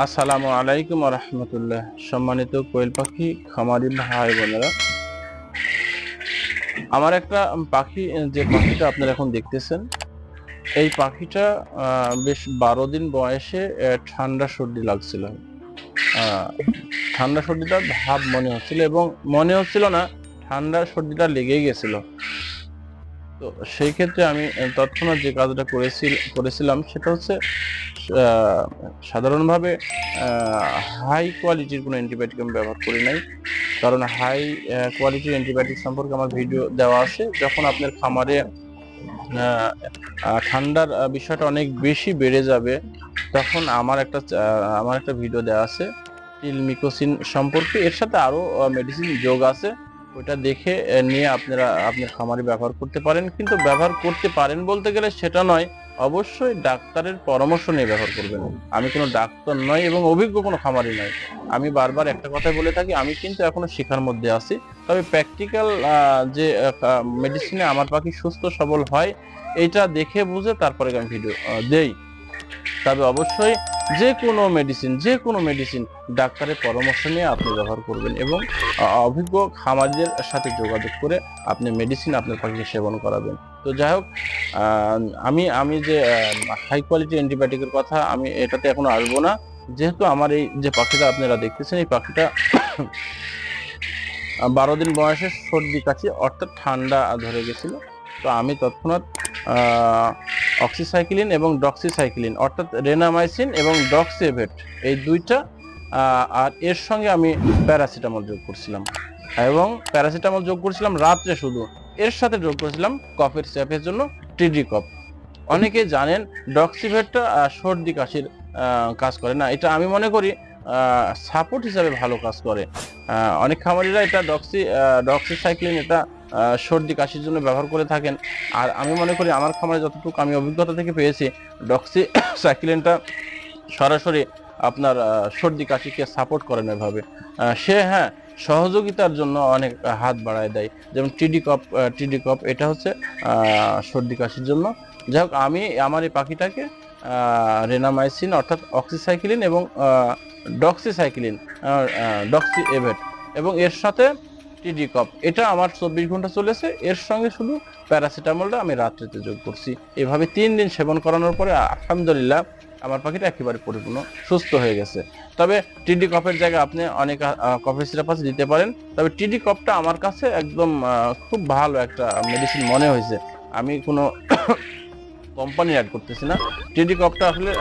আসসালামু আলাইকুম ওয়া রাহমাতুল্লাহ। সম্মানিত কোয়েল পাখি খামারি ভাই বোনেরা, আমার একটা পাখি, যে পাখিটা আপনারা এখন দেখতেছেন, এই পাখিটা বেশ 12 দিন বয়সে ঠান্ডা সর্দি লাগছিল। আহ, ঠান্ডা সর্দিটা ভাব মনে হচ্ছিল এবং মনে হচ্ছিল না, ঠান্ডা সর্দিটা লেগেই গেছিল। তো সেই ক্ষেত্রে আমি তৎক্ষণাৎ যে কাজটা করেছিলাম সেটা হচ্ছে আহ, সাধারণভাবে হাই কোয়ালিটির কোনো অ্যান্টিবায়োটিক আমি ব্যবহার করি নাই, কারণ হাই কোয়ালিটির অ্যান্টিবায়োটিক সম্পর্কে আমার ভিডিও দেওয়া আছে। যখন আপনার খামারে ঠান্ডার বিষয়টা অনেক বেশি বেড়ে যাবে, তখন আমার একটা ভিডিও দেওয়া আছে টিলমিকোসিন সম্পর্কে। এর সাথে আরো মেডিসিন যোগ আছে, ওইটা দেখে নিয়ে আপনারা আপনার খামারে ব্যবহার করতে পারেন। কিন্তু ব্যবহার করতে পারেন বলতে গেলে সেটা নয়, অবশ্যই ডাক্তারের পরামর্শ নিয়ে ব্যবহার করবেন। আমি কোনো ডাক্তার নই এবং অভিজ্ঞ কোনো খামারি নয়। আমি বারবার একটা কথাই বলে থাকি, আমি কিন্তু এখনো শেখার মধ্যে আছি। তবে প্র্যাকটিক্যাল যে মেডিসিনে আমার পাখি সুস্থ সবল হয়, এইটা দেখে বুঝে তারপরে আমি ভিডিও দেই। তবে অবশ্যই যে কোনো মেডিসিন ডাক্তারের পরামর্শ নিয়ে আপনি ব্যবহার করবেন এবং অভিজ্ঞ খামারিদের সাথে যোগাযোগ করে আপনি মেডিসিন আপনার পাখিকে সেবন করাবেন। তো যাই হোক, আমি আমি যে হাই কোয়ালিটি অ্যান্টিবায়োটিকের কথা, আমি এটাতে এখনো আসবো না। যেহেতু আমার এই যে পাখিটা আপনারা দেখতেছেন, এই পাখিটা 12 দিন বয়সে সর্দি কাশি অর্থাৎ ঠান্ডা ধরে গেছিল। তো আমি তৎক্ষণাৎ অক্সিসাইক্লিন এবং ডক্সিসাইক্লিন অর্থাৎ রেনামাইসিন এবং ডক্সিএভেট, এই দুইটা, আর এর সঙ্গে আমি প্যারাসিটামল যোগ করছিলাম, এবং প্যারাসিটামল যোগ করছিলাম রাত্রে শুধু। এর সাথে যোগ করেছিলাম কফের স্যাপের জন্য টিডি কফ। অনেকে জানেন ডক্সিভেটটা সর্দি কাশির কাজ করে না, এটা আমি মনে করি সাপোর্ট হিসাবে ভালো কাজ করে। অনেক খামারিরা এটা ডক্সিসাইক্লিন এটা সর্দি কাশির জন্য ব্যবহার করে থাকেন। আর আমি মনে করি আমার খামারে যতটুকু আমি অভিজ্ঞতা থেকে পেয়েছি, ডক্সিসাইক্লিনটা সরাসরি আপনার সর্দি কাশিকে সাপোর্ট করে না এভাবে। সে হ্যাঁ, সহযোগিতার জন্য অনেক হাত বাড়ায় দেয়, যেমন টিডি কপ এটা হচ্ছে সর্দি কাশির জন্য। যাই হোক, আমি আমার এই পাখিটাকে রেনামাইসিন অর্থাৎ অক্সিসাইক্লিন এবং ডক্সিসাইক্লিন, ডক্সিএভেট এবং এর সাথে টিডি কপ, এটা আমার 24 ঘন্টা চলেছে। এর সঙ্গে শুধু প্যারাসিটামলটা আমি রাত্রিতে যোগ করছি। এভাবে 3 দিন সেবন করানোর পরে আলহামদুলিল্লাহ আমার পাখিটা একেবারে পরিপূর্ণ সুস্থ হয়ে গেছে। তবে টিডি কপের জায়গায় আপনি অনেক কফের সিরাপ আছে, দিতে পারেন। তবে টিডি কপটা আমার কাছে একদম খুব ভালো একটা মেডিসিন মনে হয়েছে। আমি কোনো কোম্পানি অ্যাড করতেছি না। টিডি কপটা আসলে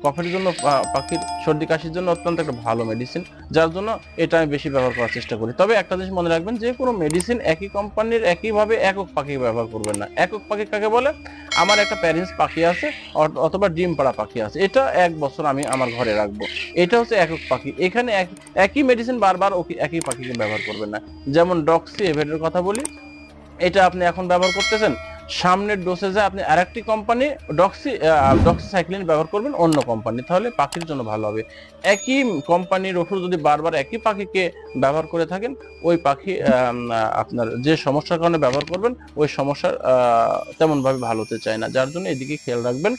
কফের জন্য, পাখির সর্দি কাশির জন্য অত্যন্ত একটা ভালো মেডিসিন, যার জন্য এটা আমি বেশি ব্যবহার করার চেষ্টা করি। তবে একটা জিনিস মনে রাখবেন, যে কোনো মেডিসিন একই কোম্পানির একইভাবে একক পাখি ব্যবহার করবেন না। একক পাখি কাকে বলে? আমার একটা প্যারেন্টস পাখি আছে অথবা ডিম পাড়া পাখি আছে, এটা 1 বছর আমি আমার ঘরে রাখবো, এটা হচ্ছে একক পাখি। এখানে একই মেডিসিন বারবার একই পাখিকে ব্যবহার করবেন না। যেমন ডক্সি এভেটের কথা বলি, এটা আপনি এখন ব্যবহার করতেছেন, সামনের ডোসেজে আপনি আরেকটি কোম্পানি ডক্সিসাইক্লিন ব্যবহার করবেন, অন্য কোম্পানি, তাহলে পাখির জন্য ভালো হবে। একই কোম্পানির ওষুধ যদি বারবার একই পাখিকে ব্যবহার করে থাকেন, ওই পাখি আপনার যে সমস্যার কারণে ব্যবহার করবেন, ওই সমস্যার তেমন ভাবে ভালো হতে চায় না। যার জন্য এদিকে খেয়াল রাখবেন,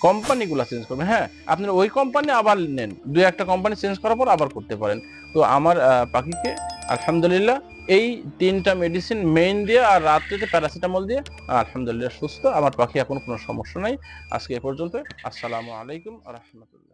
কোম্পানিগুলো চেঞ্জ করবেন। হ্যাঁ, আপনি ওই কোম্পানি আবার নেন, 2-1টা কোম্পানি চেঞ্জ করার পর আবার করতে পারেন। তো আমার পাখিকে আলহামদুলিল্লাহ এই 3টা মেডিসিন মেইন দিয়ে আর রাত্রিতে প্যারাসিটামল দিয়ে আলহামদুলিল্লাহ সুস্থ। আমার পাখি এখন কোনো সমস্যা নাই। আজকে এ পর্যন্ত। আসসালামু আলাইকুম ওয়া রাহমাতুল্লাহ।